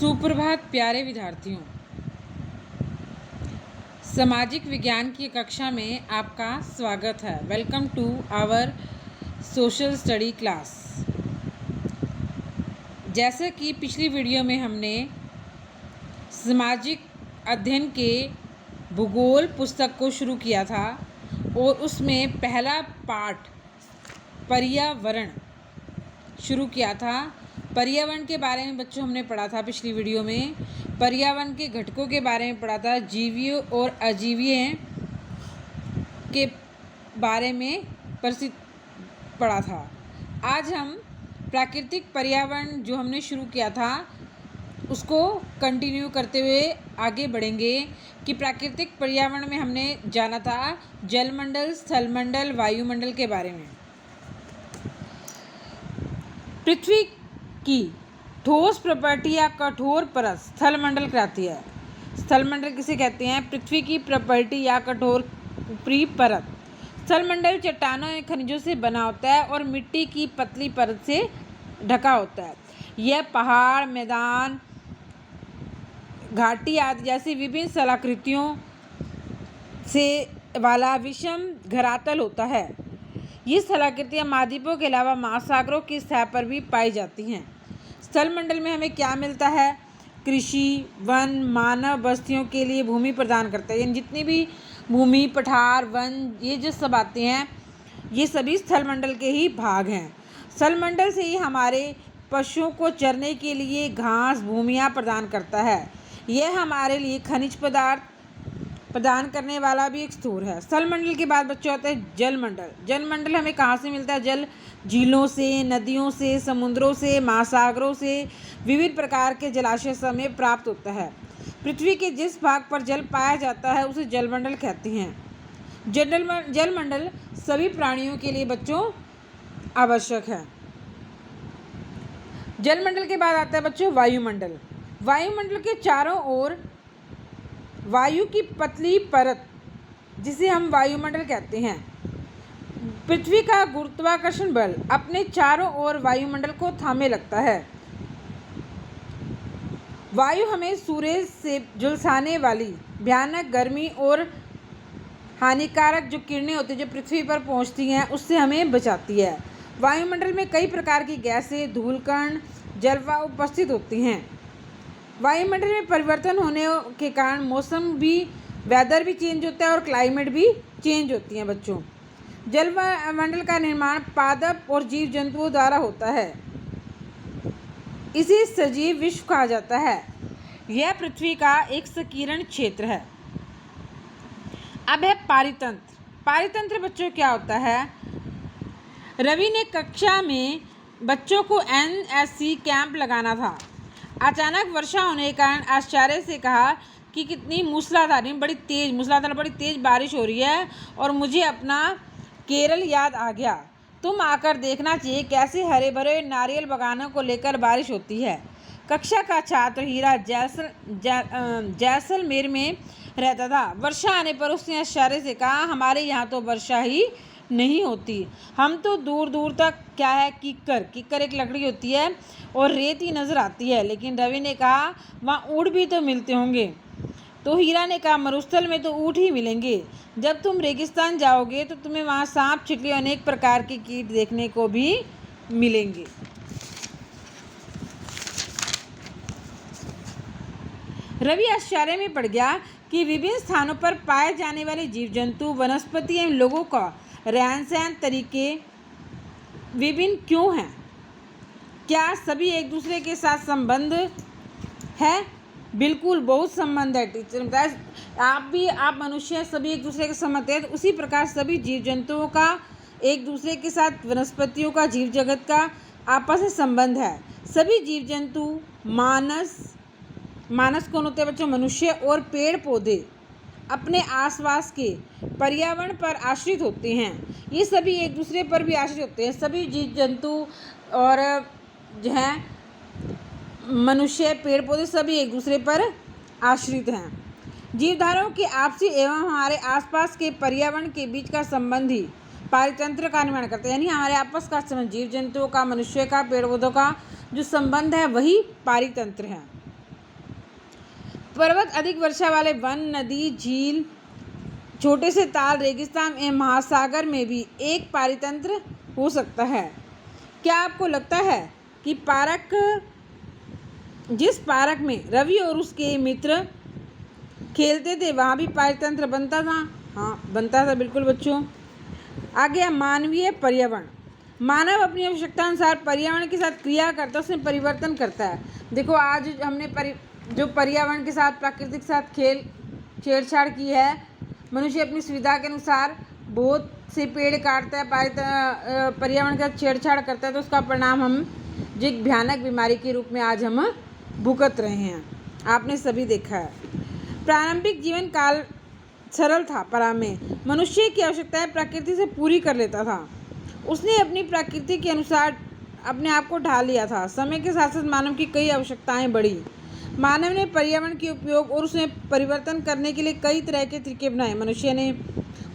सुप्रभात प्यारे विद्यार्थियों। सामाजिक विज्ञान की कक्षा में आपका स्वागत है। Welcome to our social study class. जैसे कि पिछली वीडियो में हमने सामाजिक अध्ययन के भूगोल पुस्तक को शुरू किया था और उसमें पहला पाठ पर्यावरण शुरू किया था। पर्यावरण के बारे में बच्चों हमने पढ़ा था पिछली वीडियो में। पर्यावरण के घटकों के बारे में पढ़ा था, जीवियों और अजीवियों के बारे में पढ़ा था। आज हम प्राकृतिक पर्यावरण जो हमने शुरू किया था उसको कंटिन्यू करते हुए आगे बढ़ेंगे कि प्राकृतिक पर्यावरण में हमने जाना था जलमंडल, स्थलमंडल, वायुमंडल के बारे में। पृथ्वी की ठोस प्रॉपर्टी या कठोर परत स्थलमंडल कहलाती है। स्थलमंडल किसे कहते हैं? पृथ्वी की प्रॉपर्टी या कठोर ऊपरी परत। स्थलमंडल चट्टानों या खनिजों से बना होता है और मिट्टी की पतली परत से ढका होता है। यह पहाड़, मैदान, घाटी आदि जैसी विभिन्न स्थलाकृतियों से वाला विषम धरातल होता है। ये स्थलाकृतियाँ महाद्वीपों के अलावा महासागरों की सतह पर भी पाई जाती हैं। स्थलमंडल में हमें क्या मिलता है? कृषि, वन, मानव बस्तियों के लिए भूमि प्रदान करता है। यानी जितनी भी भूमि, पठार, वन, ये जो सब आते हैं ये सभी स्थलमंडल के ही भाग हैं। स्थलमंडल से ही हमारे पशुओं को चरने के लिए घास, भूमियाँ प्रदान करता है। यह हमारे लिए खनिज पदार्थ प्रदान करने वाला भी एक स्रोत है। स्थलमंडल के बाद बच्चों आता है जलमंडल। जलमंडल हमें कहाँ से मिलता है? जल झीलों से, नदियों से, समुद्रों से, महासागरों से, विभिन्न प्रकार के जलाशय से हमें प्राप्त होता है। पृथ्वी के जिस भाग पर जल पाया जाता है उसे जलमंडल कहते हैं। जलमंडल सभी प्राणियों के लिए बच्चों आवश्यक है। जलमंडल के बाद आता है बच्चों वायुमंडल। वायुमंडल के चारों ओर वायु की पतली परत जिसे हम वायुमंडल कहते हैं। पृथ्वी का गुरुत्वाकर्षण बल अपने चारों ओर वायुमंडल को थामे लगता है। वायु हमें सूर्य से झुलसाने वाली भयानक गर्मी और हानिकारक जो किरणें होती हैं जो पृथ्वी पर पहुंचती हैं उससे हमें बचाती है। वायुमंडल में कई प्रकार की गैसें, धूलकण, जलवायु उपस्थित होती हैं। वायुमंडल में परिवर्तन होने के कारण मौसम भी, वेदर भी चेंज होता है और क्लाइमेट भी चेंज होती हैं बच्चों। जलमंडल का निर्माण पादप और जीव जंतुओं द्वारा होता है। इसे सजीव विश्व कहा जाता है। यह पृथ्वी का एक संकीर्ण क्षेत्र है। अब है पारितंत्र। पारितंत्र बच्चों क्या होता है? रवि ने कक्षा में बच्चों को NSC कैंप लगाना था। अचानक वर्षा होने के कारण आश्चर्य से कहा कि कितनी मूसलाधार बड़ी तेज बारिश हो रही है और मुझे अपना केरल याद आ गया। तुम आकर देखना चाहिए कैसे हरे भरे नारियल बागानों को लेकर बारिश होती है। कक्षा का छात्र हीरा जैसलमेर में रहता था। वर्षा आने पर उसने आश्चर्य से कहा, हमारे यहाँ तो वर्षा ही नहीं होती। हम तो दूर दूर तक क्या है किक्कर एक लकड़ी होती है और रेत ही नज़र आती है। लेकिन रवि ने कहा वहाँ ऊँट भी तो मिलते होंगे। तो हीरा ने कहा मरुस्थल में तो ऊँट ही मिलेंगे। जब तुम रेगिस्तान जाओगे तो तुम्हें वहाँ सांप, छिपकली, अनेक प्रकार के कीट देखने को भी मिलेंगे। रवि आश्चर्य में पड़ गया कि विभिन्न स्थानों पर पाए जाने वाले जीव जंतु, वनस्पति एवं लोगों का रहन सहन तरीके विभिन्न क्यों हैं? क्या सभी एक दूसरे के साथ संबंध है? बिल्कुल, बहुत संबंध है। टीचर बताया आप मनुष्य सभी एक दूसरे के संबंध है। उसी प्रकार सभी जीव जंतुओं का एक दूसरे के साथ, वनस्पतियों का, जीव जगत का आपस में संबंध है। सभी जीव जंतु मानस कौन होते हैं बच्चों? मनुष्य और पेड़ पौधे अपने आसपास के पर्यावरण पर आश्रित होते हैं। ये सभी एक दूसरे पर भी आश्रित होते हैं। सभी जीव जंतु और जो हैं मनुष्य, पेड़ पौधे सभी एक दूसरे पर आश्रित हैं। जीवधाराओं के आपसी एवं हमारे आसपास के पर्यावरण के बीच का संबंध ही पारितंत्र का निर्माण करते हैं। यानी हमारे आपस का संबंध, जीव जंतुओं का, मनुष्य का, पेड़ पौधों का जो संबंध है वही पारितंत्र है। पर्वत, अधिक वर्षा वाले वन, नदी, झील, छोटे से ताल, रेगिस्तान एवं महासागर में भी एक पारितंत्र हो सकता है। क्या आपको लगता है कि जिस पार्क में रवि और उसके मित्र खेलते थे वहाँ भी पारितंत्र बनता था? हाँ, बनता था बिल्कुल बच्चों। आगे मानवीय पर्यावरण। मानव अपनी आवश्यकता अनुसार पर्यावरण के साथ क्रिया करता है, उसमें परिवर्तन करता है। देखो आज हमने जो पर्यावरण के साथ, प्रकृति के साथ छेड़छाड़ की है, मनुष्य अपनी सुविधा के अनुसार बहुत से पेड़ काटता है, पर्यावरण के साथ छेड़छाड़ करता है, तो उसका परिणाम हम जो एक भयानक बीमारी के रूप में आज हम भुगत रहे हैं। आपने सभी देखा है। प्रारंभिक जीवन काल सरल था, में मनुष्य की आवश्यकताएं प्रकृति से पूरी कर लेता था। उसने अपनी प्रकृति के अनुसार अपने आप को ढाल लिया था। समय के साथ साथ मानव की कई आवश्यकताएं बढ़ी। मानव ने पर्यावरण के उपयोग और उसमें परिवर्तन करने के लिए कई तरह के तरीके बनाए। मनुष्य ने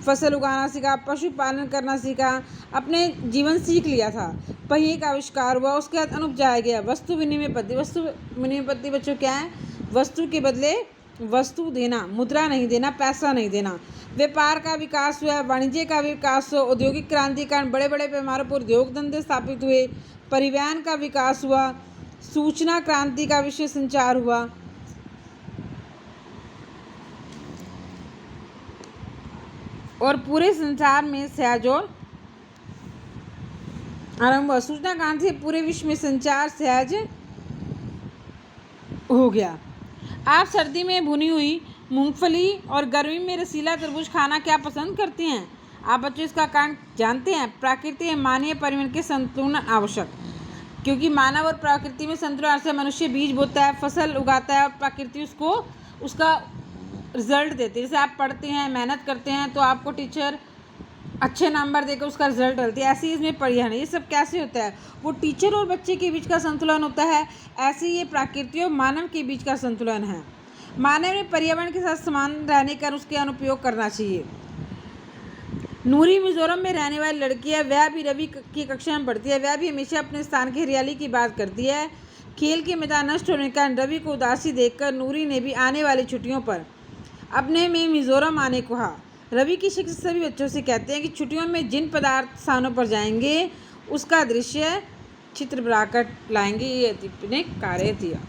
फसल उगाना सीखा, पशुपालन करना सीखा, अपने जीवन सीख लिया था। पहिए का आविष्कार हुआ, उसके बाद अनुपजाया गया। वस्तु विनिमय पद्धति बच्चों क्या है? वस्तु के बदले वस्तु देना, मुद्रा नहीं देना, पैसा नहीं देना। व्यापार का विकास हुआ, वाणिज्य का विकास हुआ, औद्योगिक क्रांति के कारण बड़े बड़े पैमानों पर उद्योग धंधे स्थापित हुए, परिवहन का विकास हुआ, सूचना क्रांति का विश्व संचार हुआ, और पूरे संसार में सहयोग आरंभ हुआ। सूचना क्रांति से पूरे विश्व में संचार सहज हो गया। आप सर्दी में भुनी हुई मूंगफली और गर्मी में रसीला तरबूज खाना क्या पसंद करते हैं? आप बच्चों इसका कारण जानते हैं? प्रकृति एवं मानवीय पर्यावरण के संतुलन आवश्यक, क्योंकि मानव और प्रकृति में संतुलन से मनुष्य बीज बोता है, फसल उगाता है और प्रकृति उसको उसका रिजल्ट देती है। जैसे आप पढ़ते हैं, मेहनत करते हैं तो आपको टीचर अच्छे नंबर देकर उसका रिजल्ट डालती है। ऐसे ही इसमें पर्यावरण, ये सब कैसे होता है? वो टीचर और बच्चे के बीच का संतुलन होता है। ऐसे ही ये प्रकृति और मानव के बीच का संतुलन है। मानव ने पर्यावरण के साथ समान रहने का उसके अनुपयोग करना चाहिए। नूरी मिजोरम में रहने वाली लड़की है, वह भी रवि की कक्षा में पढ़ती है। वह भी हमेशा अपने स्थान की हरियाली की बात करती है। खेल के मैदान नष्ट होने के कारण रवि को उदासी देखकर नूरी ने भी आने वाली छुट्टियों पर अपने में मिजोरम आने को कहा। रवि की शिक्षक सभी बच्चों से कहते हैं कि छुट्टियों में जिन पदार्थ स्थानों पर जाएंगे उसका दृश्य चित्र बनाकर लाएंगे। ये ने कार्य दिया।